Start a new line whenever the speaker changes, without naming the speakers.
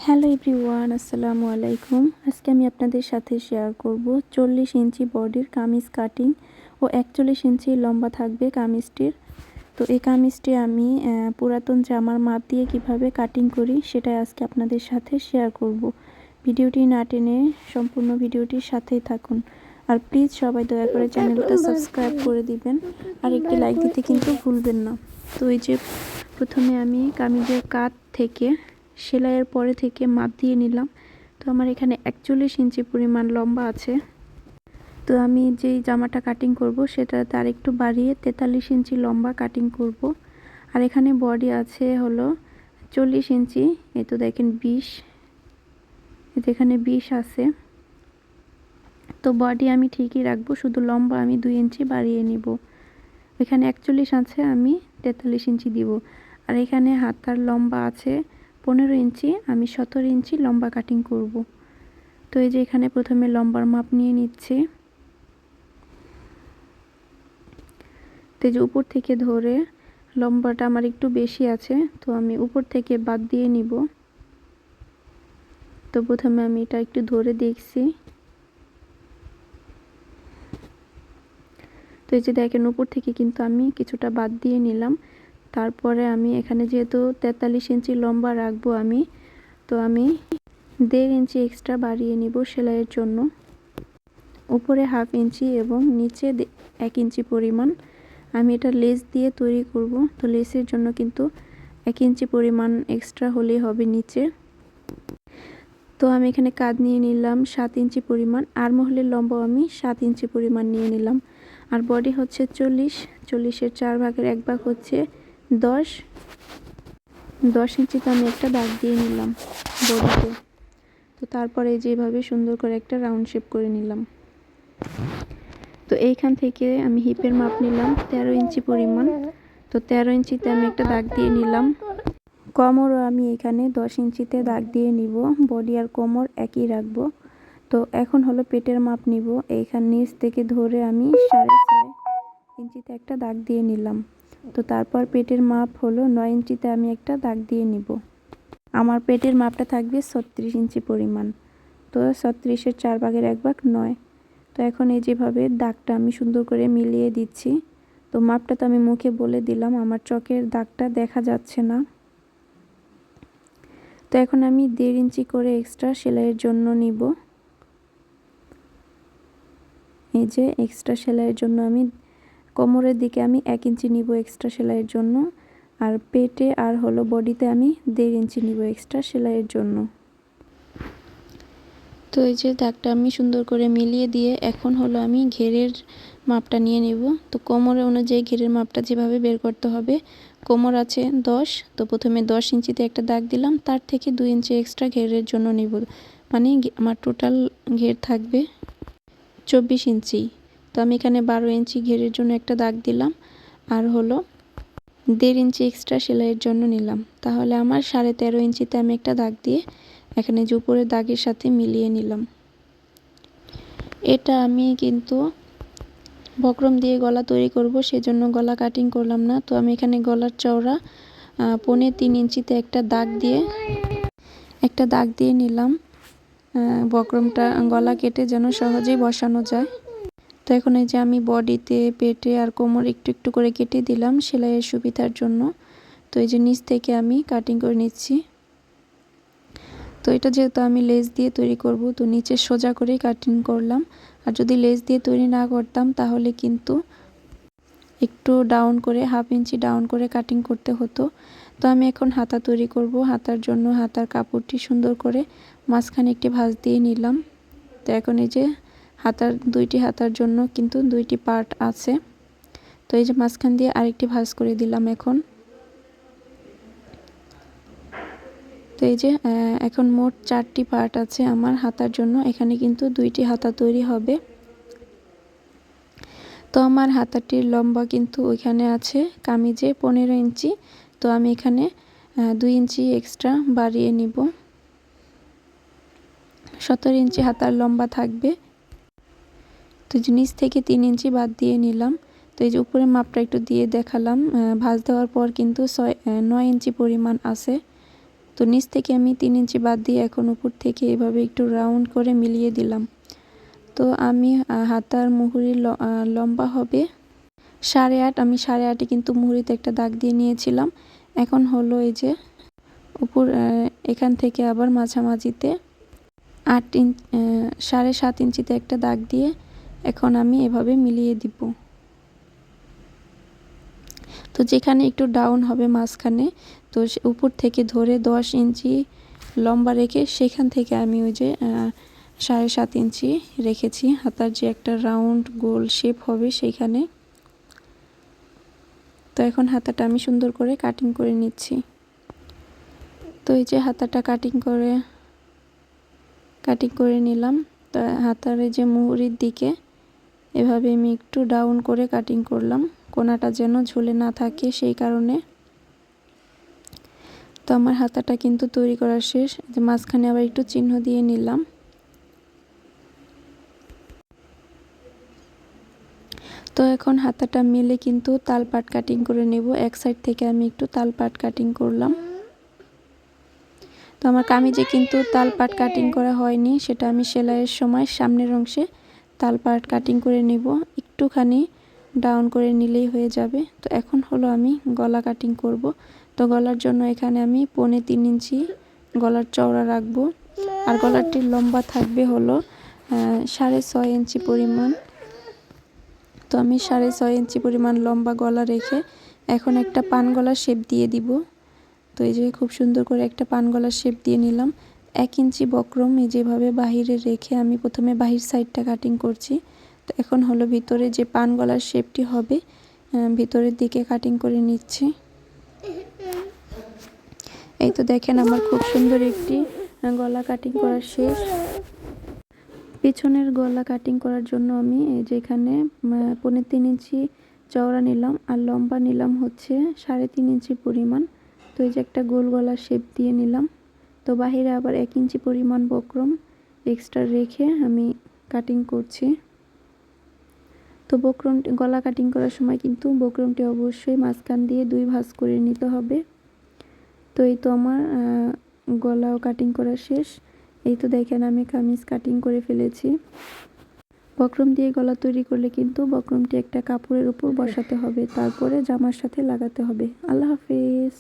Hello everyone, আসসালামু আলাইকুম। আজকে আমি আপনাদের সাথে শেয়ার করব 40 ইঞ্চি বডির কামিজ কাটিং ও 41 ইঞ্চি লম্বা থাকবে কামিজটির। তো এই কামিজটি আমি পুরাতন জামার মাপ দিয়ে কিভাবে কাটিং করি সেটাই আজকে আপনাদের সাথে শেয়ার করব। ভিডিওটি না টেনে সম্পূর্ণ ভিডিওটির সাথেই থাকুন। আর প্লিজ সবাই দয়া করে চ্যানেলটা সাবস্ক্রাইব করে দিবেন আর একটি লাইক দিতে কিন্তু ভুলবেন না। তো এই যে প্রথমে আমি কামিজের কাট থেকে সেলাইয়ের পরে থেকে মাপ দিয়ে নিলাম। তো আমার এখানে 41 ইঞ্চি পরিমাণ লম্বা আছে। তো আমি যেই জামাটা কাটিং করব সেটা তার একটু বাড়িয়ে 43 ইঞ্চি লম্বা কাটিং করব। আর এখানে বডি আছে হলো 40 ইঞ্চি। এই তো দেখেন 20, এখানে 20 আছে। তো বডি আমি ঠিকই রাখবো, শুধু লম্বা আমি 2 ইঞ্চি বাড়িয়ে নিব। এখানে 41 আছে, আমি 43 ইঞ্চি দিব। আর এখানে হাতার লম্বা আছে 15 ইঞ্চি, আমি 17 ইঞ্চি লম্বা কাটিং করব। তো এই যে এখানে প্রথমে লম্বার মাপ নিয়ে নিচ্ছি। তো এই যে উপর থেকে ধরে লম্বাটা আমার একটু বেশি আছে, তো আমি উপর থেকে বাদ দিয়ে নিব। তো প্রথমে আমি এটা একটু ধরে দেখছি। তো এই যে দেখেন উপর থেকে কিন্তু আমি কিছুটা বাদ দিয়ে নিলাম। তারপরে আমি এখানে যেহেতু 43 ইঞ্চি লম্বা রাখবো আমি, তো আমি 1.5 ইঞ্চি এক্সট্রা বাড়িয়ে নিব সেলাইয়ের জন্য। উপরে হাফ ইঞ্চি এবং নিচে 1 ইঞ্চি পরিমাণ। আমি এটা লেস দিয়ে তৈরি করব, তো লেসের জন্য কিন্তু 1 ইঞ্চি পরিমাণ এক্সট্রা হলেই হবে নিচে। তো আমি এখানে কাঁধ নিয়ে নিলাম 7 ইঞ্চি পরিমাণ, আর মহলের লম্বাও আমি 7 ইঞ্চি পরিমাণ নিয়ে নিলাম। আর বডি হচ্ছে 40-এর 4 ভাগের 1 ভাগ হচ্ছে 10 ইঞ্চিতে আমি একটা দাগ দিয়ে নিলাম বডিতে। তো তারপরে যেভাবে সুন্দর করে একটা রাউন্ড শেপ করে নিলাম। তো এইখান থেকে আমি হিপের মাপ নিলাম 13 ইঞ্চি পরিমাণ। তো 13 ইঞ্চিতে আমি একটা দাগ দিয়ে নিলাম। কোমরও আমি এখানে 10 ইঞ্চিতে দাগ দিয়ে নিব, বডি আর কোমর একই রাখবো। তো এখন হলো পেটের মাপ নিব। এইখান নিচ থেকে ধরে আমি 6.5 ইঞ্চিতে একটা দাগ দিয়ে নিলাম। তো তারপর পেটের মাপ হলো 9 ইঞ্চিতে আমি একটা দাগ দিয়ে নিব। আমার পেটের মাপটা থাকবে 36 ইঞ্চি পরিমাণ। তো 36-এর 4 ভাগের 1 ভাগ 9। তো এখন এই যেভাবে দাগটা আমি সুন্দর করে মিলিয়ে দিচ্ছি। তো মাপটা তো আমি মুখে বলে দিলাম, আমার চকের দাগটা দেখা যাচ্ছে না। তো এখন আমি 1.5 ইঞ্চি করে এক্সট্রা সেলাইয়ের জন্য নিব। এই যে এক্সট্রা সেলাইয়ের জন্য আমি কোমরের দিকে আমি 1 ইঞ্চি নিব এক্সট্রা সেলাইয়ের জন্য, আর পেটে আর হলো বডিতে আমি 1.5 ইঞ্চি নিব এক্সট্রা সেলাইয়ের জন্য। তো এই যে দাগটা আমি সুন্দর করে মিলিয়ে দিয়ে এখন হলো আমি ঘেরের মাপটা নিয়ে নেব। তো কোমরের অনুযায়ী ঘেরের মাপটা যেভাবে বের করতে হবে, কোমর আছে 10, তো প্রথমে 10 ইঞ্চিতে একটা দাগ দিলাম, তার থেকে 2 ইঞ্চি এক্সট্রা ঘেরের জন্য নেব। মানে আমার টোটাল ঘের থাকবে 24 ইঞ্চি। তো আমি এখানে 12 ইঞ্চি ঘেরের জন্য একটা দাগ দিলাম, আর হলো 1.5 ইঞ্চি এক্সট্রা সেলাইয়ের জন্য নিলাম। তাহলে আমার 13.5 ইঞ্চিতে আমি একটা দাগ দিয়ে এখানে যে উপরের দাগের সাথে মিলিয়ে নিলাম। এটা আমি কিন্তু বক্রম দিয়ে গলা তৈরি করব, সেজন্য গলা কাটিং করলাম না। তো আমি এখানে গলার চওড়া 3.25 ইঞ্চিতে একটা দাগ দিয়ে নিলাম। বক্রমটা গলা কেটে যেন সহজেই বসানো যায়। তো এখন এই যে আমি বডিতে, পেটে আর কোমর একটু একটু করে কেটে দিলাম সেলাইয়ের সুবিধার জন্য। তো এই যে নিচ থেকে আমি কাটিং করে নিচ্ছি। তো এটা যেহেতু আমি লেস দিয়ে তৈরি করব, তো নিচে সোজা করেই কাটিং করলাম। আর যদি লেস দিয়ে তৈরি না করতাম তাহলে কিন্তু একটু ডাউন করে, হাফ ইঞ্চি ডাউন করে কাটিং করতে হতো। তো আমি এখন হাতা তৈরি করব। হাতার জন্য হাতার কাপড়টি সুন্দর করে মাঝখানে একটি ভাঁজ দিয়ে নিলাম। তো এখন এই যে দুইটি হাতার জন্য কিন্তু 2টি পার্ট আছে। তো এই যে মাঝখান দিয়ে আরেকটি ভাঁজ করে দিলাম এখন। তো এই যে এখন মোট 4টি পার্ট আছে আমার হাতার জন্য। এখানে কিন্তু 2টি হাতা তৈরি হবে। তো আমার হাতাটির লম্বা কিন্তু ওইখানে আছে কামিজে 15 ইঞ্চি। তো আমি এখানে 2 ইঞ্চি এক্সট্রা বাড়িয়ে নিব। 17 ইঞ্চি হাতার লম্বা থাকবে। তো নিচ থেকে 3 ইঞ্চি বাদ দিয়ে নিলাম। তো এই যে উপরে মাপটা একটু দিয়ে দেখালাম। ভাঁজ দেওয়ার পর কিন্তু 9 ইঞ্চি পরিমাণ আছে। তো তো নিচ থেকে আমি 3 ইঞ্চি বাদ দিয়ে এখন উপর থেকে এভাবে একটু রাউন্ড করে মিলিয়ে দিলাম। তো আমি হাতার মুহুরির লম্বা হবে 8.5। আমি 8.5-এ কিন্তু মুহুরিতে একটা দাগ দিয়ে নিয়েছিলাম। এখন হলো এই যে উপর এখান থেকে আবার মাঝামাঝিতে 7.5 ইঞ্চিতে একটা দাগ দিয়ে এখন আমি এভাবে মিলিয়ে দিব। তো যেখানে একটু ডাউন হবে মাঝখানে, তো উপর থেকে ধরে 10 ইঞ্চি লম্বা রেখে সেখান থেকে আমি ওই যে 7.5 ইঞ্চি রেখেছি হাতার যে একটা রাউন্ড গোল শেপ হবে সেইখানে। তো এখন হাতাটা আমি সুন্দর করে কাটিং করে নিচ্ছি। তো এই যে হাতাটা কাটিং করে নিলাম। তো হাতার এই যে মুহুরির দিকে এভাবে আমি একটু ডাউন করে কাটিং করলাম, কোনাটা যেন ঝুলে না থাকে সেই কারণে। তো আমার হাতাটা কিন্তু তৈরি করা শেষ। যে মাঝখানে আবার একটু চিহ্ন দিয়ে নিলাম। তো এখন হাতাটা মিলে কিন্তু তালপাট কাটিং করে নেব। এক সাইড থেকে আমি একটু তালপাট কাটিং করলাম। তো আমার কামিজে কিন্তু তালপাট কাটিং করা হয়নি, সেটা আমি সেলাইয়ের সময় সামনের অংশে তালপাট কাটিং করে নেব। একটুখানি ডাউন করে নিলেই হয়ে যাবে। তো এখন হলো আমি গলা কাটিং করব। তো গলার জন্য এখানে আমি 3.25 ইঞ্চি গলার চওড়া রাখবো। আর গলাটির লম্বা থাকবে হলো 6.5 ইঞ্চি পরিমাণ। তো আমি 6.5 ইঞ্চি পরিমাণ লম্বা গলা রেখে এখন একটা পান গলার শেপ দিয়ে দিব। তো এই যে খুব সুন্দর করে একটা পান গলার শেপ দিয়ে নিলাম। 1 ইঞ্চি বক্রম এই যেভাবে বাহিরে রেখে আমি প্রথমে বাহির সাইডটা কাটিং করছি। তো এখন হলো ভিতরে যে পান গলার শেপটি হবে ভিতরের দিকে কাটিং করে নিচ্ছি। এই তো দেখেন আমার খুব সুন্দর একটি গলা কাটিং করা শেষ। পিছনের গলা কাটিং করার জন্য আমি যেখানে 3.25 ইঞ্চি চওড়া নিলাম আর লম্বা নিলাম হচ্ছে 3.5 ইঞ্চি পরিমাণ। তো এই যে একটা গোল গলার শেপ দিয়ে নিলাম। তো বাহিরে আবার 1 ইঞ্চি পরিমাণ বক্রম এক্সট্রা রেখে আমি কাটিং করছি। তো বক্রমটি গলা কাটিং করার সময় কিন্তু বক্রমটি অবশ্যই মাঝখান দিয়ে 2 ভাঁজ করে নিতে হবে। তো এই তো আমার গলাও কাটিং করা শেষ। এই তো দেখেন আমি কামিজ কাটিং করে ফেলেছি। বক্রম দিয়ে গলা তৈরি করলে কিন্তু বক্রমটি একটা কাপড়ের উপর বসাতে হবে, তারপরে জামার সাথে লাগাতে হবে। আল্লাহ হাফেজ।